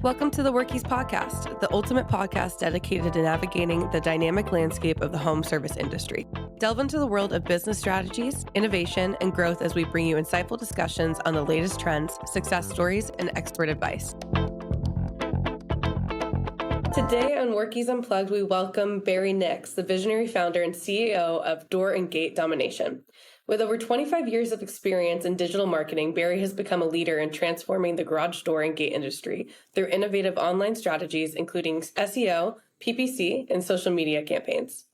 Welcome to the Workies Podcast, the ultimate podcast dedicated to navigating the dynamic landscape of the home service industry. Delve into the world of business strategies, innovation, and growth as we bring you insightful discussions on the latest trends, success stories, and expert advice. Today on Workies Unplugged, we welcome Barry Nix, the visionary founder and CEO of Door and Gate Domination. With over 25 years of experience in digital marketing, Barry has become a leader in transforming the garage door and gate industry through innovative online strategies, including SEO, PPC, and social media campaigns.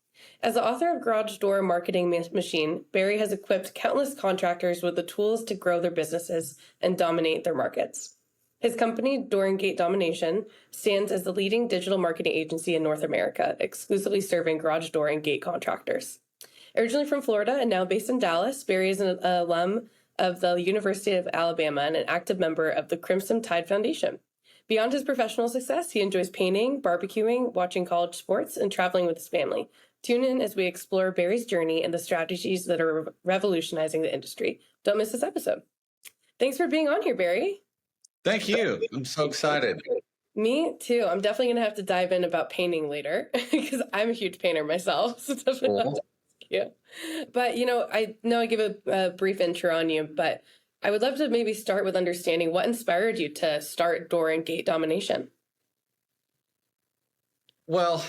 As the author of Garage Door Marketing Machine, Barry has equipped countless contractors with the tools to grow their businesses and dominate their markets. His company, Door and Gate Domination, stands as the leading digital marketing agency in North America, exclusively serving garage door and gate contractors. Originally from Florida and now based in Dallas, Barry is an alum of the University of Alabama and an active member of the Crimson Tide Foundation. Beyond his professional success, he enjoys painting, barbecuing, watching college sports, and traveling with his family. Tune in as we explore Barry's journey and the strategies that are revolutionizing the industry. Don't miss this episode. Thanks for being on here, Barry. Thank you. I'm so excited. Me too. I'm definitely going to have to dive in about painting later because I'm a huge painter myself. So definitely have to ask you. But, I know I give a brief intro on you, but I would love to maybe start with understanding what inspired you to start Door and Gate Domination. Well,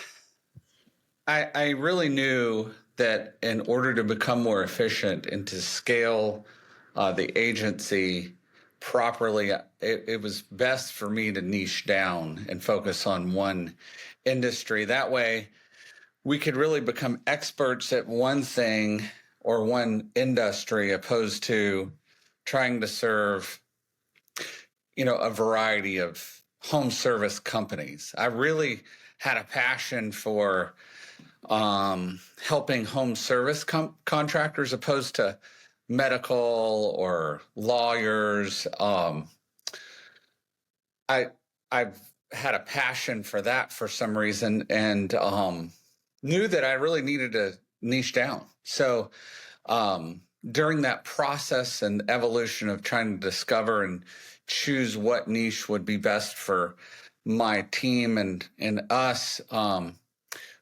I really knew that in order to become more efficient and to scale the agency properly, it was best for me to niche down and focus on one industry. That way, we could really become experts at one thing or one industry, opposed to trying to serve, a variety of home service companies. I really had a passion for helping home service contractors, opposed to medical or lawyers. I've had a passion for that for some reason, and knew that I really needed to niche down. So during that process and evolution of trying to discover and choose what niche would be best for my team and us,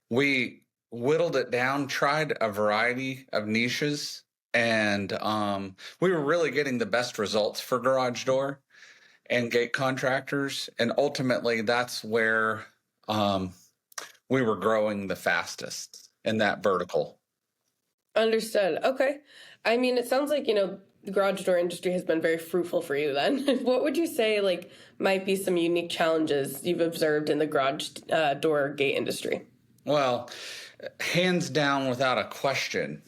we whittled it down, tried a variety of niches, and we were really getting the best results for garage door and gate contractors. And ultimately, that's where we were growing the fastest in that vertical. Understood. Okay. I mean, it sounds like, the garage door industry has been very fruitful for you then. What would you say, might be some unique challenges you've observed in the garage door gate industry? Well, hands down, without a question,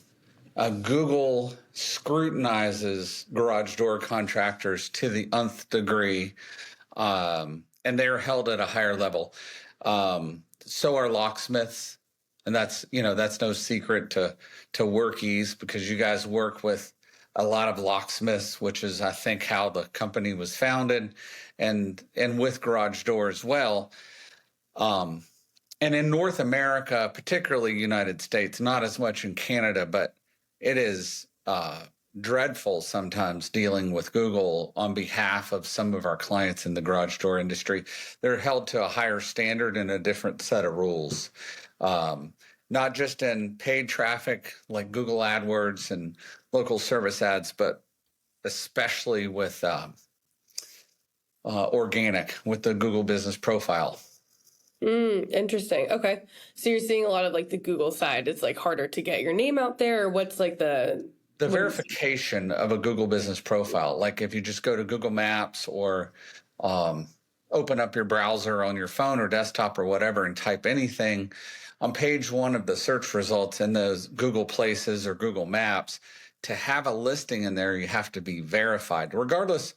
Google scrutinizes garage door contractors to the nth degree, and they're held at a higher level. So are locksmiths, and that's no secret to Workies, because you guys work with a lot of locksmiths, which is, I think, how the company was founded, and with garage door as well. And in North America, particularly United States, not as much in Canada, but it is dreadful sometimes dealing with Google on behalf of some of our clients in the garage door industry. They're held to a higher standard and a different set of rules, not just in paid traffic like Google AdWords and local service ads, but especially with organic, with the Google business profile. Interesting. Okay. So you're seeing a lot of the Google side. It's harder to get your name out there, or what's the verification of a Google business profile. Like if you just go to Google Maps or open up your browser on your phone or desktop or whatever and type anything on page one of the search results in those Google Places or Google Maps, to have a listing in there, you have to be verified, regardless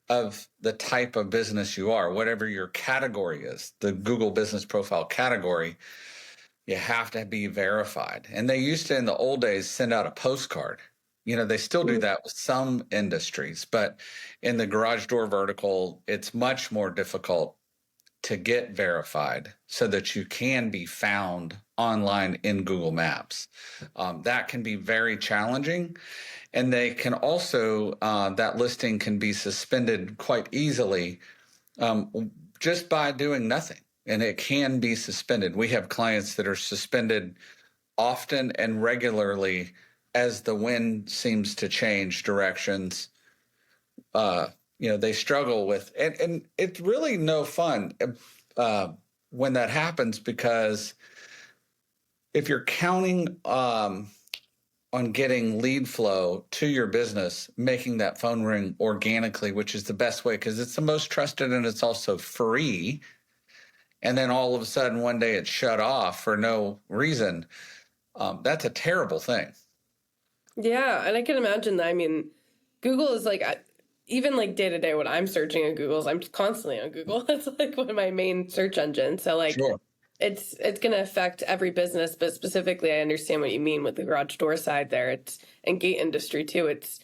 of the type of business you are, whatever your category is, the Google business profile category, you have to be verified. And they used to, in the old days, send out a postcard. They still do that with some industries, but in the garage door vertical, it's much more difficult to get verified so that you can be found online in Google Maps. That can be very challenging. And they can also, that listing can be suspended quite easily just by doing nothing, and it can be suspended. We have clients that are suspended often and regularly as the wind seems to change directions. They struggle with, and it's really no fun when that happens, because if you're counting on getting lead flow to your business, making that phone ring organically, which is the best way because it's the most trusted and it's also free. And then all of a sudden, one day it's shut off for no reason. That's a terrible thing. Yeah, and I can imagine that. I mean, Google is like, even like day to day when I'm searching on Google, I'm constantly on Google. It's like one of my main search engines. So like, Sure. it's going to affect every business, but specifically, I understand what you mean with the garage door side there. It's and gate industry too. It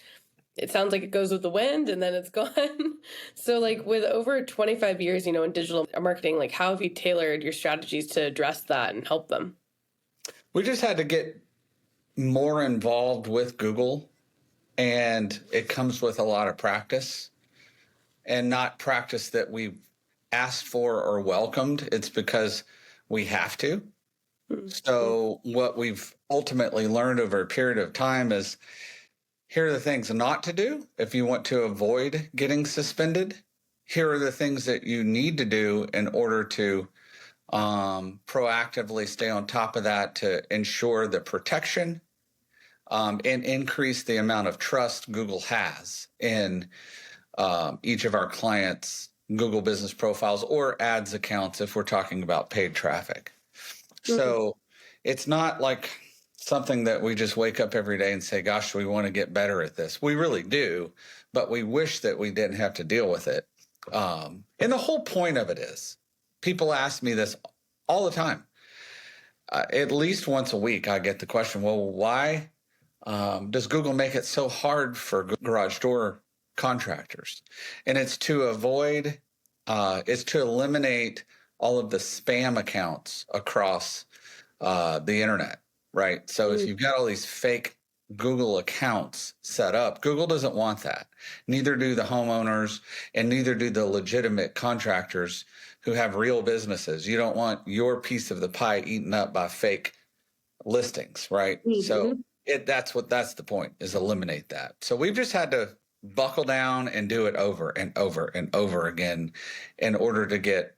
sounds like it goes with the wind and then it's gone. So like with over 25 years, in digital marketing, like how have you tailored your strategies to address that and help them? We just had to get more involved with Google, and it comes with a lot of practice, and not practice that we've asked for or welcomed. It's because we have to. Mm-hmm. So what we've ultimately learned over a period of time is, here are the things not to do if you want to avoid getting suspended. Here are the things that you need to do in order to proactively stay on top of that to ensure the protection and increase the amount of trust Google has in each of our clients' Google business profiles or ads accounts if we're talking about paid traffic. Mm-hmm. So it's not like something that we just wake up every day and say, gosh, we want to get better at this. We really do, but we wish that we didn't have to deal with it. And the whole point of it is, people ask me this all the time. At least once a week, I get the question, well, why does Google make it so hard for garage door contractors? And it's to eliminate all of the spam accounts across the internet, right? So if you've got all these fake Google accounts set up, Google doesn't want that. Neither do the homeowners, and neither do the legitimate contractors who have real businesses. You don't want your piece of the pie eaten up by fake listings, right? Mm-hmm. So that's the point, is eliminate that. So we've just had to buckle down and do it over and over and over again in order to get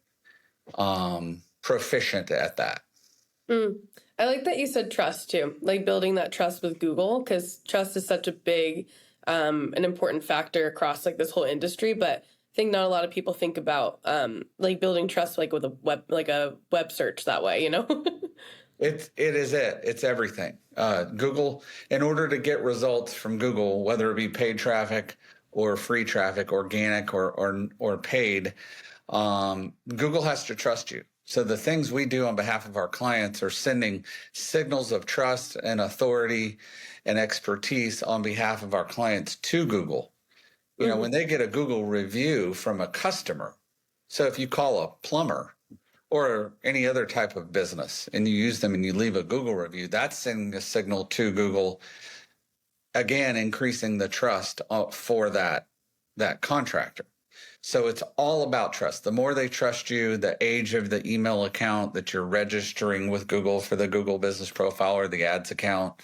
proficient at that. I like that you said trust too, like building that trust with Google, because trust is such a big, an important factor across like this whole industry. But I think not a lot of people think about like building trust like with a web search that way, It's everything. Google, in order to get results from Google, whether it be paid traffic or free traffic, organic or paid, Google has to trust you. So the things we do on behalf of our clients are sending signals of trust and authority and expertise on behalf of our clients to Google. When they get a Google review from a customer, so if you call a plumber or any other type of business and you use them and you leave a Google review, that's sending a signal to Google, again, increasing the trust for that contractor. So it's all about trust. The more they trust you, the age of the email account that you're registering with Google for the Google business profile or the ads account,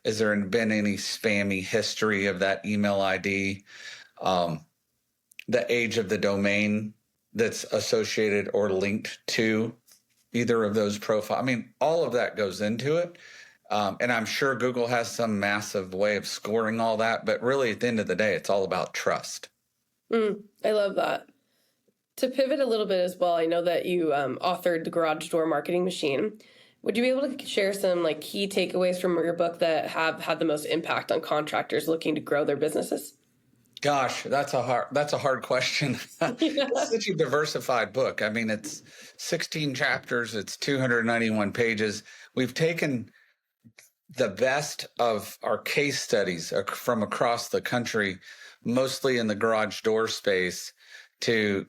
has there been any spammy history of that email ID? The age of the domain that's associated or linked to either of those profiles. I mean, all of that goes into it. And I'm sure Google has some massive way of scoring all that. But really, at the end of the day, it's all about trust. I love that. To pivot a little bit as well, I know that you authored the Garage Door Marketing Machine. Would you be able to share some like key takeaways from your book that have had the most impact on contractors looking to grow their businesses? Gosh, that's a hard question. It's such a diversified book. I mean, it's 16 chapters. It's 291 pages. We've taken the best of our case studies from across the country, mostly in the garage door space, to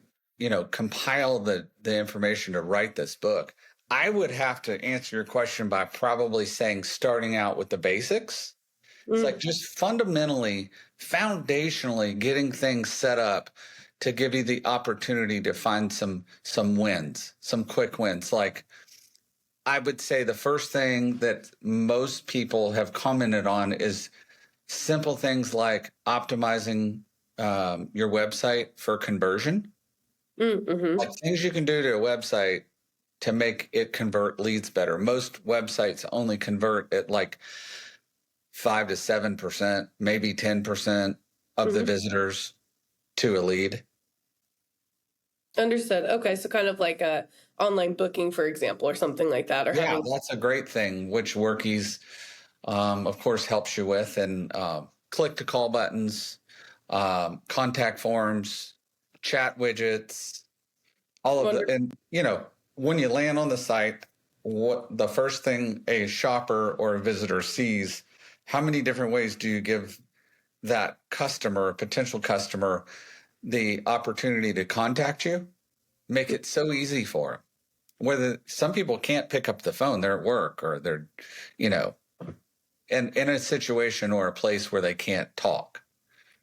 compile the information to write this book. I would have to answer your question by probably saying starting out with the basics. It's like just fundamentally, foundationally getting things set up to give you the opportunity to find some wins, some quick wins. Like, I would say the first thing that most people have commented on is simple things like optimizing your website for conversion. Mm-hmm. Like things you can do to a website to make it convert leads better. Most websites only convert at like 5 to 7%, maybe 10% of the visitors to a lead. Understood. Okay, so kind of like a online booking, for example, or something like that, or Yeah, having. that's a great thing, which Workies, of course, helps you with. And click to call buttons, contact forms, chat widgets, all of the. And, when you land on the site, what the first thing a shopper or a visitor sees, how many different ways do you give that customer, potential customer, the opportunity to contact you? Make it so easy for them. Whether some people can't pick up the phone, they're at work or they're, in a situation or a place where they can't talk,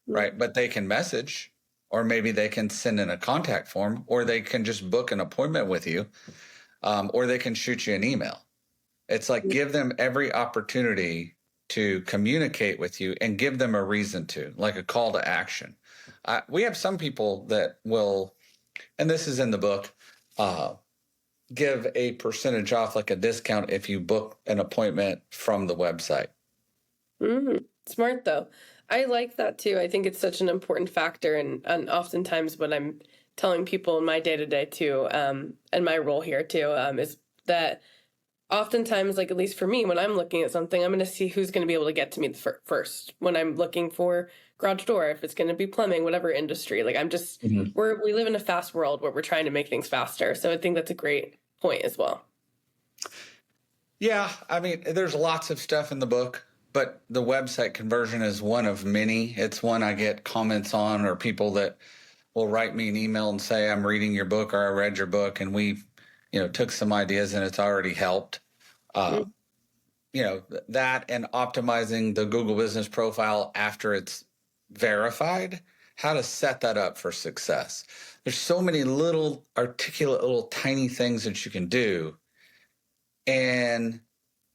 right? But they can message, or maybe they can send in a contact form, or they can just book an appointment with you, or they can shoot you an email. It's like give them every opportunity to communicate with you and give them a reason to, like a call to action. We have some people that will, and this is in the book, give a percentage off, like a discount, if you book an appointment from the website. Smart, though. I like that too. I think it's such an important factor, and oftentimes when I'm telling people in my day-to-day too, and my role here too, is that oftentimes, like at least for me, when I'm looking at something, I'm going to see who's going to be able to get to me first. When I'm looking for garage door, if it's going to be plumbing, whatever industry, like I'm just, we live in a fast world where we're trying to make things faster. So I think that's a great point as well. Yeah, I mean, there's lots of stuff in the book, but the website conversion is one of many. It's one I get comments on, or people that will write me an email and say, I'm reading your book, or I read your book, and we, took some ideas and it's already helped. That and optimizing the Google business profile after it's verified, how to set that up for success. There's so many little articulate, little tiny things that you can do in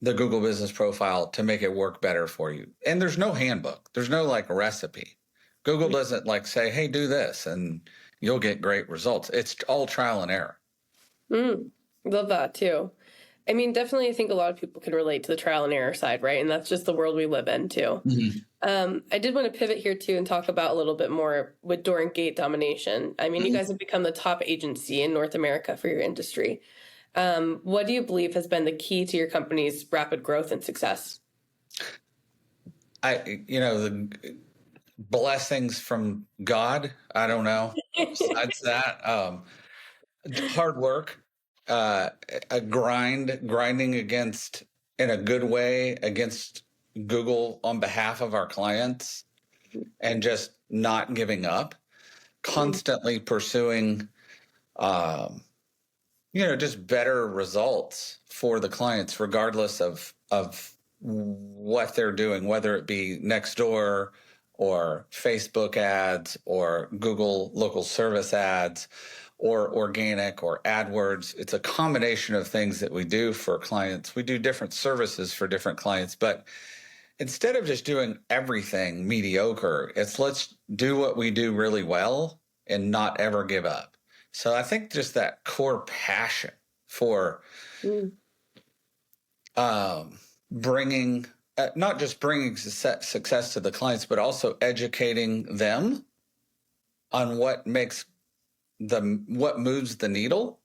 the Google business profile to make it work better for you. And there's no handbook. There's no like recipe. Google doesn't like say, hey, do this and you'll get great results. It's all trial and error. Love that too. I mean, definitely, I think a lot of people can relate to the trial and error side, right? And that's just the world we live in too. I did want to pivot here too and talk about a little bit more with Door and Gate Domination. I mean, you guys have become the top agency in North America for your industry. What do you believe has been the key to your company's rapid growth and success? The blessings from God. I don't know. Besides that, hard work, grinding against, in a good way, against Google on behalf of our clients, and just not giving up, constantly pursuing, just better results for the clients, regardless of what they're doing, whether it be Nextdoor or Facebook ads or Google local service ads or organic or AdWords. It's a combination of things that we do for clients. We do different services for different clients, but instead of just doing everything mediocre, it's let's do what we do really well and not ever give up. So I think just that core passion for bringing, not just bringing success to the clients, but also educating them on what moves the needle,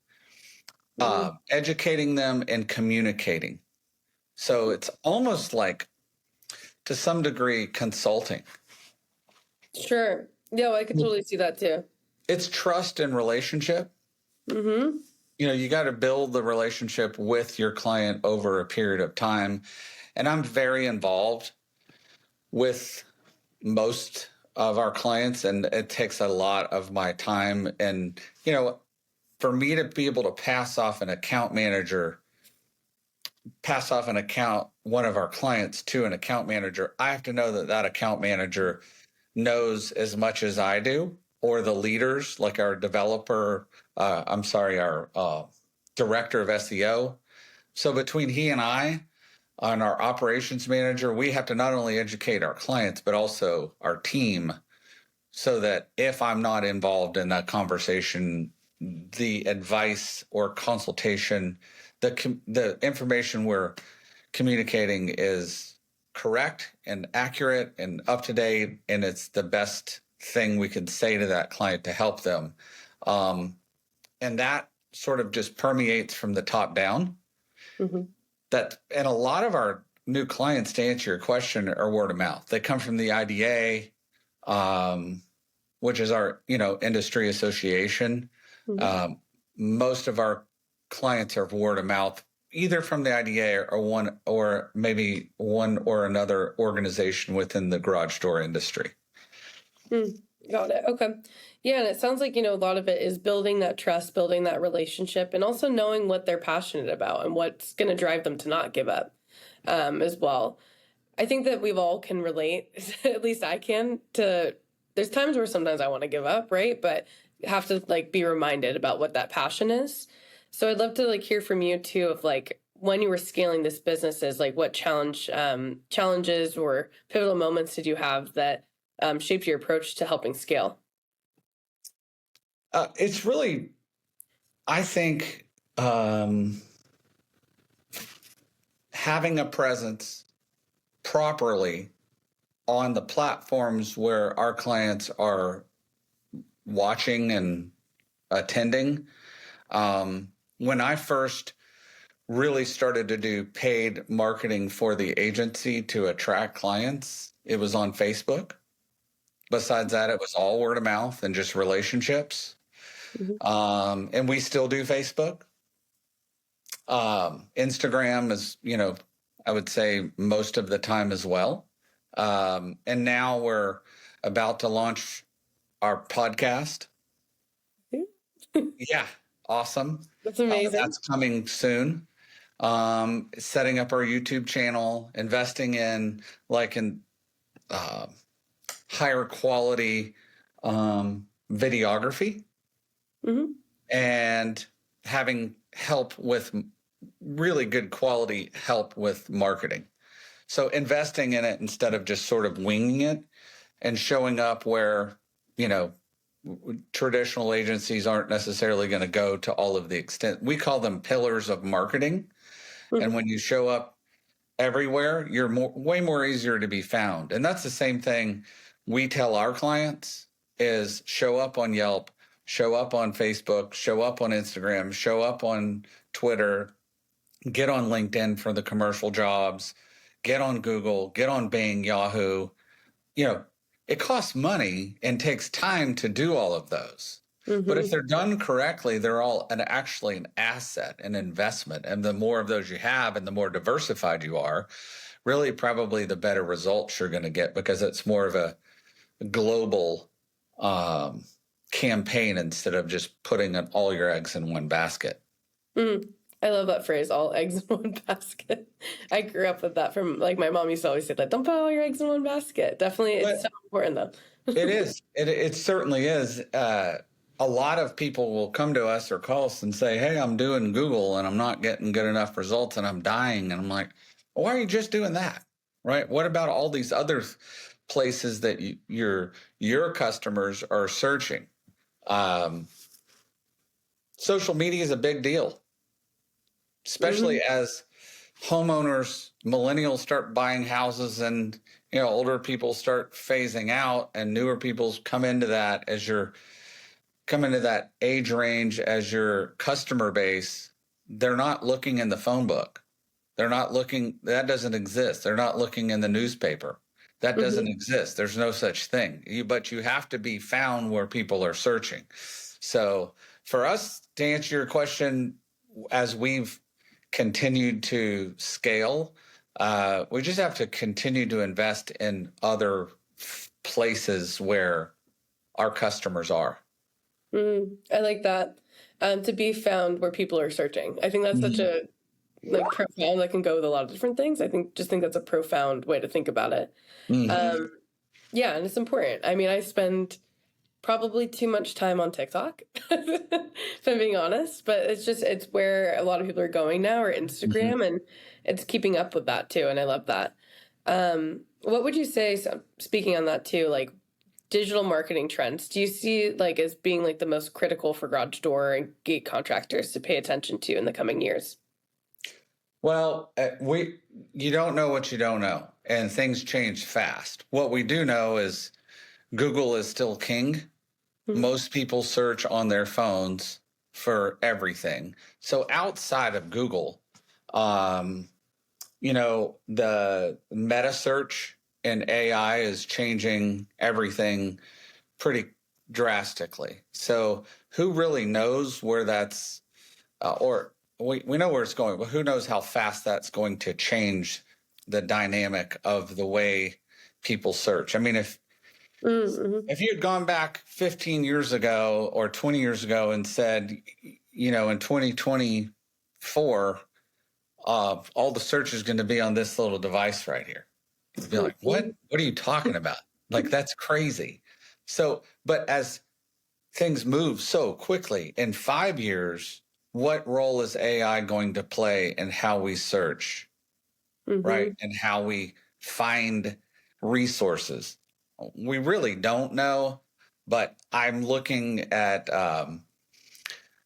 educating them and communicating. So it's almost like, to some degree, consulting. Sure. Yeah, I could totally see that too. It's trust and relationship. You got to build the relationship with your client over a period of time. And I'm very involved with most of our clients, and it takes a lot of my time. And, for me to be able to pass off one of our clients to an account manager, I have to know that account manager knows as much as I do or the leaders, like our developer, our director of SEO. So between he and I, and our operations manager, we have to not only educate our clients, but also our team, so that if I'm not involved in that conversation, the advice or consultation, the information we're communicating is correct and accurate and up to date, and it's the best thing we could say to that client to help them. And that sort of just permeates from the top down. Mm-hmm. And a lot of our new clients, to answer your question, are word of mouth. They come from the IDA, which is our industry association. Mm-hmm. Most of our clients are word of mouth, either from the IDA or maybe one or another organization within the garage door industry. Got it. Okay. Yeah. And it sounds like, a lot of it is building that trust, building that relationship, and also knowing what they're passionate about and what's going to drive them to not give up as well. I think that we've all can relate, at least I can, there's times where sometimes I want to give up, right? But have to be reminded about what that passion is. So I'd love to hear from you too, of when you were scaling this businesses, what challenges or pivotal moments did you have that shaped your approach to helping scale? It's really, I think, having a presence properly on the platforms where our clients are watching and attending. When I first really started to do paid marketing for the agency to attract clients, it was on Facebook. Besides that, it was all word of mouth and just relationships. Mm-hmm. And we still do Facebook. Instagram is, I would say most of the time as well. And now we're about to launch our podcast. Yeah, awesome. That's amazing. That's coming soon. Setting up our YouTube channel, investing in higher quality videography, mm-hmm. and having help with really good quality help with marketing. So investing in it instead of just sort of winging it and showing up where, traditional agencies aren't necessarily going to go to all of the extent. We call them pillars of marketing. Mm-hmm. And when you show up everywhere, you're way more easier to be found. And that's the same thing we tell our clients is show up on Yelp, show up on Facebook, show up on Instagram, show up on Twitter, get on LinkedIn for the commercial jobs, get on Google, get on Bing, Yahoo. It costs money and takes time to do all of those. Mm-hmm. But if they're done correctly, they're all actually an asset, an investment. And the more of those you have and the more diversified you are, really probably the better results you're going to get, because it's more of a global campaign instead of just putting all your eggs in one basket. Mm. I love that phrase, all eggs in one basket. I grew up with that from my mom used to always say that, don't put all your eggs in one basket. Definitely, it's so important though. It is. It certainly is. A lot of people will come to us or call us and say, hey, I'm doing Google and I'm not getting good enough results and I'm dying. And I'm like, well, why are you just doing that? Right? What about all these other places that your customers are searching? Social media is a big deal. Especially mm-hmm. as homeowners, millennials start buying houses and, older people start phasing out and newer people come into that age range as your customer base. They're not looking in the phone book. They're not looking, that doesn't exist. They're not looking in the newspaper. That doesn't mm-hmm. exist. There's no such thing. But you have to be found where people are searching. So for us, to answer your question, as we've continued to scale, we just have to continue to invest in other places where our customers are. I like that. To be found where people are searching. I think that's such a profound, that can go with a lot of different things. I think that's a profound way to think about it. Mm-hmm. Yeah, and it's important. I mean, I spend Probably too much time on TikTok, if I'm being honest. But it's where a lot of people are going now, or Mhm. Instagram, and it's keeping up with that too, and I love that. What would you say, so, speaking on that too, like digital marketing trends, do you see like as being like the most critical for garage door and gate contractors to pay attention to in the coming years? Well, you don't know what you don't know, and things change fast. What we do know is Google is still king. Mhm. Most people search on their phones for everything. So outside of Google, um, the meta search and AI is changing everything pretty drastically. So who really knows where that's, or we know where it's going, but who knows how fast that's going to change the dynamic of the way people search? I mean, Mm-hmm. if you had gone back 15 years ago or 20 years ago and said, in 2024, all the search is going to be on this little device right here, you'd be like, what? What are you talking about? Like, that's crazy. So, but as things move so quickly, in 5 years, what role is AI going to play in how we search, right? Mm-hmm. And how we find resources? We really don't know, but I'm looking at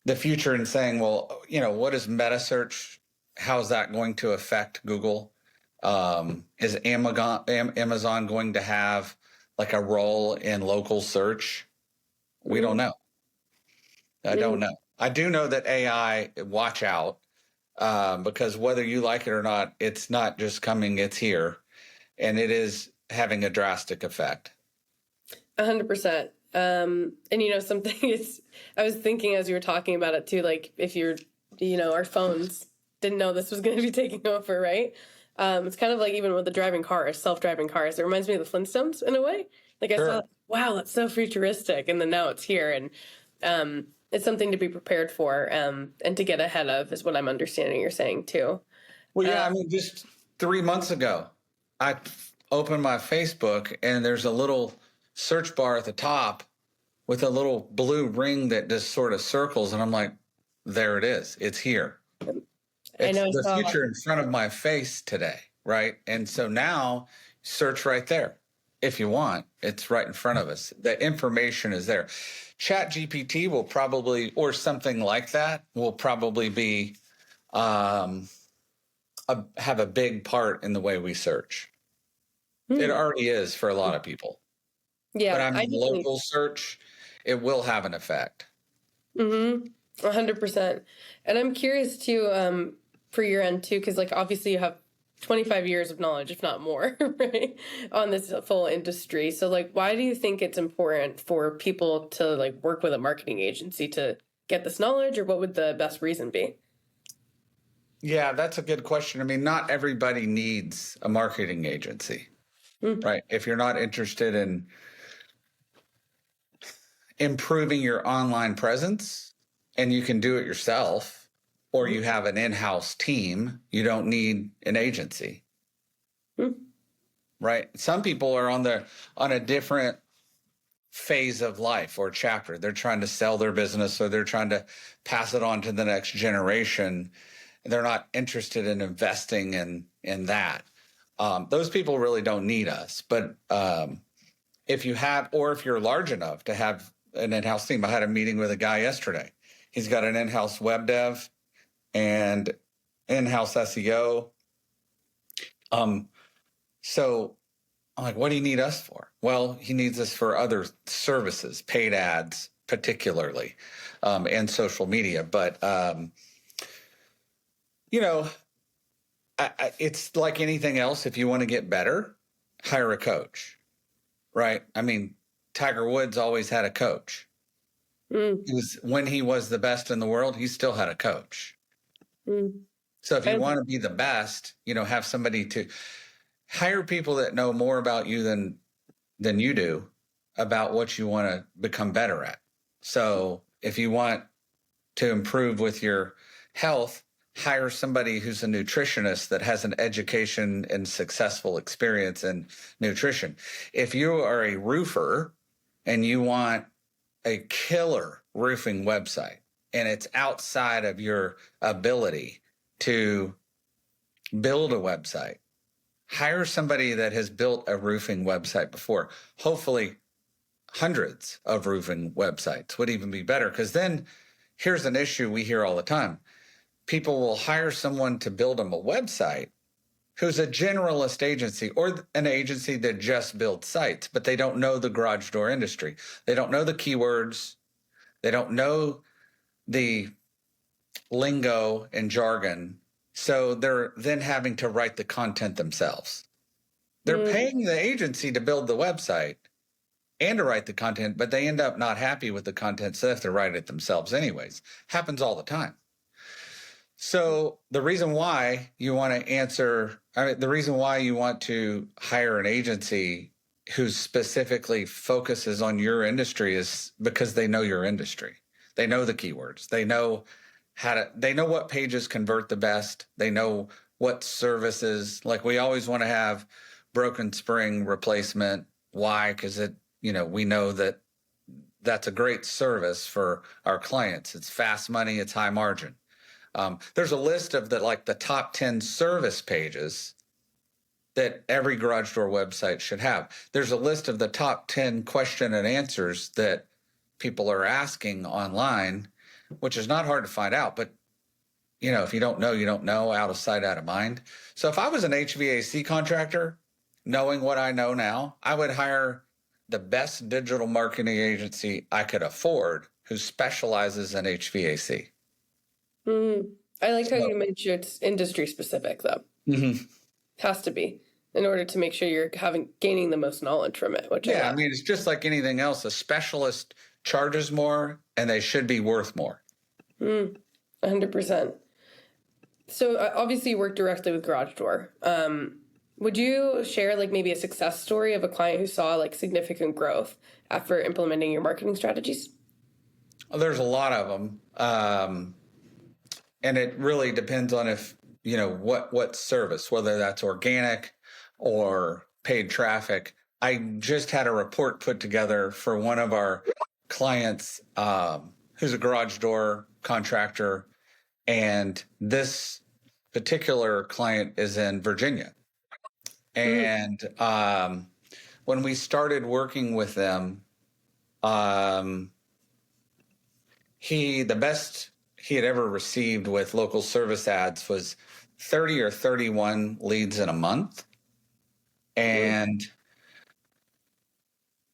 the future and saying, well, what is meta search? How is that going to affect Google? Is Amazon going to have like a role in local search? We don't know. I don't know. I do know that AI, watch out, because whether you like it or not, it's not just coming, it's here. And it is having a drastic effect. 100%. And something is, I was thinking as you were talking about it too, like if our phones didn't know this was going to be taking over, right? It's kind of like even with the driving cars, self-driving cars. It reminds me of the Flintstones in a way. Like I saw, Sure. wow, that's so futuristic, and then now it's here, and it's something to be prepared for, and to get ahead of is what I'm understanding you're saying too. Well, Uh, yeah, I mean, just 3 months ago, I opened my Facebook and there's a little search bar at the top with a little blue ring that just sort of circles. And I'm like, there it is. It's here. I It's know I the saw. future in front of my face today. Right. And so now search right there. If you want, it's right in front of us. The information is there. Chat GPT will probably, or something like that, will probably be um, have a big part in the way we search. It Hmm. already is for a lot of people. But Yeah, I I mean, definitely. local search, it will have an effect. Mm-hmm. 100%. And I'm curious too, for your end too, because like obviously you have 25 years of knowledge, if not more, right, on this full industry. So like, why do you think it's important for people to like work with a marketing agency to get this knowledge, or what would the best reason be? Yeah, that's a good question. I mean, not everybody needs a marketing agency, Mm-hmm. right? If you're not interested in improving your online presence and you can do it yourself, or you have an in-house team, you don't need an agency, right? Some people are on a different phase of life or chapter. They're trying to sell their business, or they're trying to pass it on to the next generation. They're not interested in investing in that. Those people really don't need us. But if you have, or if you're large enough to have an in-house team, I had a meeting with a guy yesterday. He's got an in-house web dev and in-house SEO. Um, so I'm like, what do you need us for? Well, he needs us for other services, paid ads, particularly, and social media. But, you know, it's like anything else. If you want to get better, hire a coach, right? I mean, Tiger Woods always had a coach. When he was the best in the world, he still had a coach. Mm-hmm. So if you want to be the best, have somebody to hire people that know more about you than you do about what you want to become better at. So if you want to improve with your health, hire somebody who's a nutritionist that has an education and successful experience in nutrition. If you are a roofer and you want a killer roofing website and it's outside of your ability to build a website, hire somebody that has built a roofing website before. Hopefully, hundreds of roofing websites would even be better, because then here's an issue we hear all the time. People will hire someone to build them a website who's a generalist agency or an agency that just builds sites, but they don't know the garage door industry. They don't know the keywords. They don't know the lingo and jargon. So they're then having to write the content themselves. They're paying the agency to build the website and to write the content, but they end up not happy with the content, so they have to write it themselves anyways. Happens all the time. So the reason why you want to hire an agency who specifically focuses on your industry is because they know your industry. They know the keywords. They know what pages convert the best. They know what services, like we always want to have broken spring replacement. Why? Because we know that that's a great service for our clients. It's fast money. It's high margin. There's a list of the top 10 service pages that every garage door website should have. There's a list of the top 10 question and answers that people are asking online, which is not hard to find out. But, if you don't know, you don't know, out of sight, out of mind. So if I was an HVAC contractor, knowing what I know now, I would hire the best digital marketing agency I could afford who specializes in HVAC. Mm-hmm. I like how you made sure it's industry specific, though. Mm-hmm. Has to be, in order to make sure you're gaining the most knowledge from it. I mean, it's just like anything else. A specialist charges more, and they should be worth more. 100%. So obviously, you work directly with Garage Door. Would you share maybe a success story of a client who saw significant growth after implementing your marketing strategies? Well, there's a lot of them. And it really depends on what service, whether that's organic or paid traffic. I just had a report put together for one of our clients who's a garage door contractor. And this particular client is in Virginia. And when we started working with them, the best he had ever received with local service ads was 30 or 31 leads in a month. And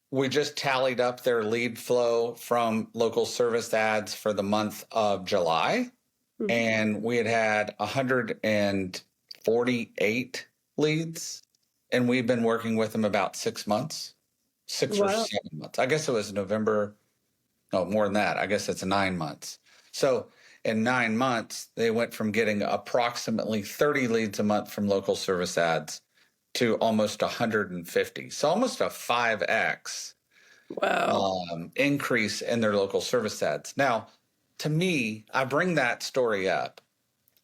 we just tallied up their lead flow from local service ads for the month of July. And we had 148 leads. And we've been working with them about 6 months, 6 or 7 months. I guess it was November. No, more than that. I guess it's 9 months. So in 9 months, they went from getting approximately 30 leads a month from local service ads to almost 150. So almost a 5x increase in their local service ads. Now, to me, I bring that story up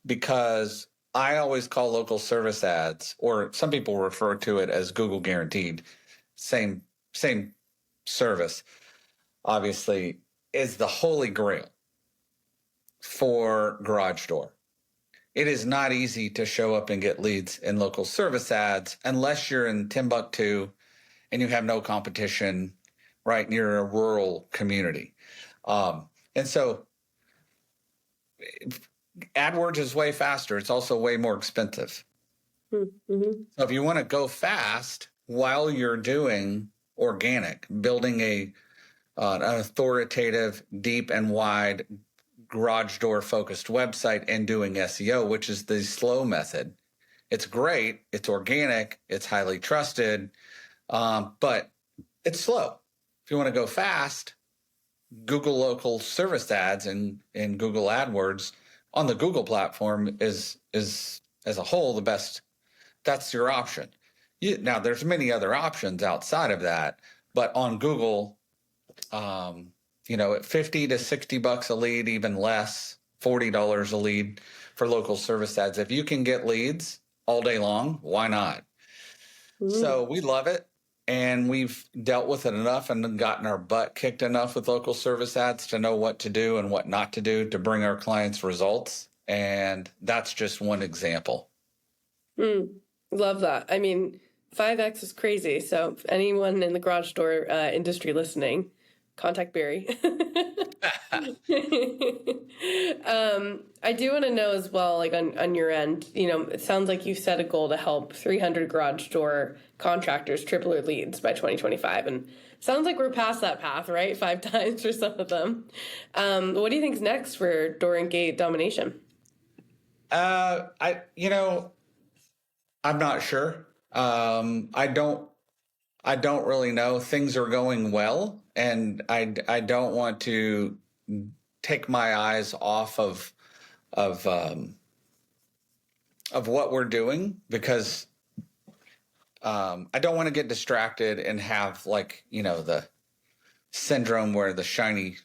because I always call local service ads, or some people refer to it as Google guaranteed, same service, obviously, is the holy grail for garage door. It is not easy to show up and get leads in local service ads unless you're in Timbuktu and you have no competition, right, near a rural community. And so AdWords is way faster. It's also way more expensive. So if you want to go fast while you're doing organic, building an authoritative, deep and wide garage door focused website and doing SEO, which is the slow method. It's great. It's organic. It's highly trusted, but it's slow. If you want to go fast, Google local service ads and Google AdWords on the Google platform is as a whole the best. That's your option. Now, there's many other options outside of that, but on Google, at 50 to 60 bucks a lead, even less, $40 a lead for local service ads. If you can get leads all day long, why not? So we love it. and we've dealt with it enough and gotten our butt kicked enough with local service ads to know what to do and what not to do to bring our clients results. And that's just one example. Love that. I mean, 5X is crazy. So if anyone in the garage door industry listening, contact Barry. I do want to know as well, like on your end, it sounds like you've set a goal to help 300 garage door contractors triple their leads by 2025. And sounds like we're past that path, right? 5 times for some of them. What do you think's next for door and gate domination? I'm not sure. I don't really know. Things are going well, and I don't want to take my eyes off of what we're doing, because I don't want to get distracted and have the syndrome where the shiny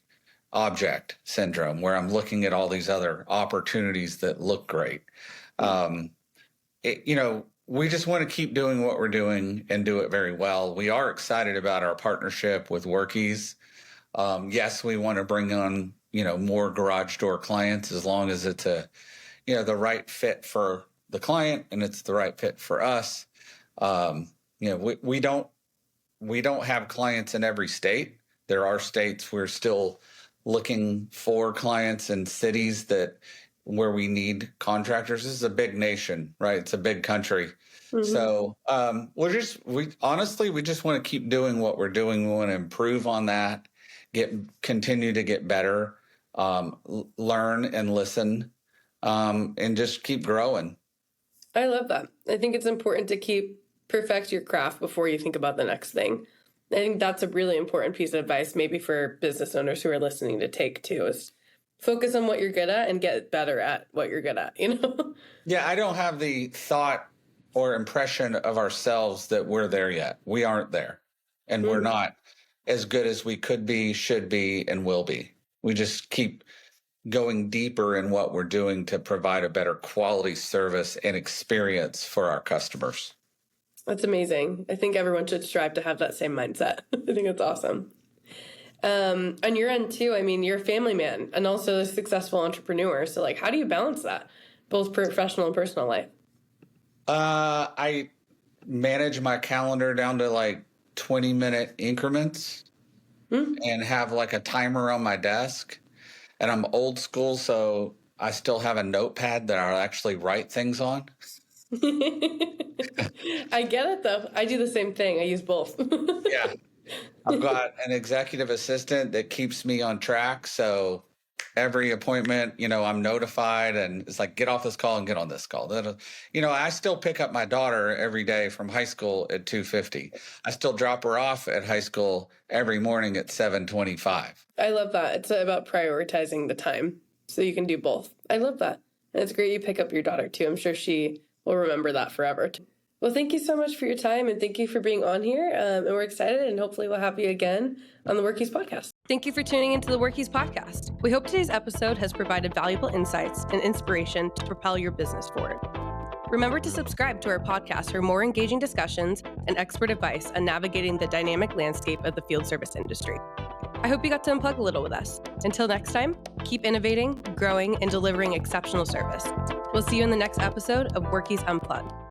object syndrome, where I'm looking at all these other opportunities that look great. We just want to keep doing what we're doing and do it very well. We are excited about our partnership with Workies. Yes, we want to bring on, more garage door clients, as long as it's the right fit for the client and it's the right fit for us. We don't have clients in every state. There are states we're still looking for clients in cities where we need contractors. This is a big nation, right? It's a big country. Mm-hmm. So we just want to keep doing what we're doing. We want to improve on that, continue to get better, learn and listen, and just keep growing. I love that. I think it's important to perfect your craft before you think about the next thing. I think that's a really important piece of advice, maybe for business owners who are listening, to take too, is focus on what you're good at and get better at what you're good at, Yeah, I don't have the thought or impression of ourselves that we're there yet. We aren't there. And we're not as good as we could be, should be, and will be. We just keep going deeper in what we're doing to provide a better quality service and experience for our customers. That's amazing. I think everyone should strive to have that same mindset. I think that's awesome. On your end too, I mean, you're a family man and also a successful entrepreneur. So how do you balance that, both professional and personal life? I manage my calendar down to 20-minute increments and have a timer on my desk. And I'm old school, so I still have a notepad that I'll actually write things on. I get it though. I do the same thing. I use both. Yeah. I've got an executive assistant that keeps me on track. So every appointment, I'm notified, and it's get off this call and get on this call. I still pick up my daughter every day from high school at 2:50. I still drop her off at high school every morning at 7:25. I love that. It's about prioritizing the time so you can do both. I love that. And it's great you pick up your daughter too. I'm sure she will remember that forever. Well, thank you so much for your time, and thank you for being on here. And we're excited, and hopefully we'll have you again on the Workies podcast. Thank you for tuning into the Workies podcast. We hope today's episode has provided valuable insights and inspiration to propel your business forward. Remember to subscribe to our podcast for more engaging discussions and expert advice on navigating the dynamic landscape of the field service industry. I hope you got to unplug a little with us. Until next time, keep innovating, growing, and delivering exceptional service. We'll see you in the next episode of Workies Unplugged.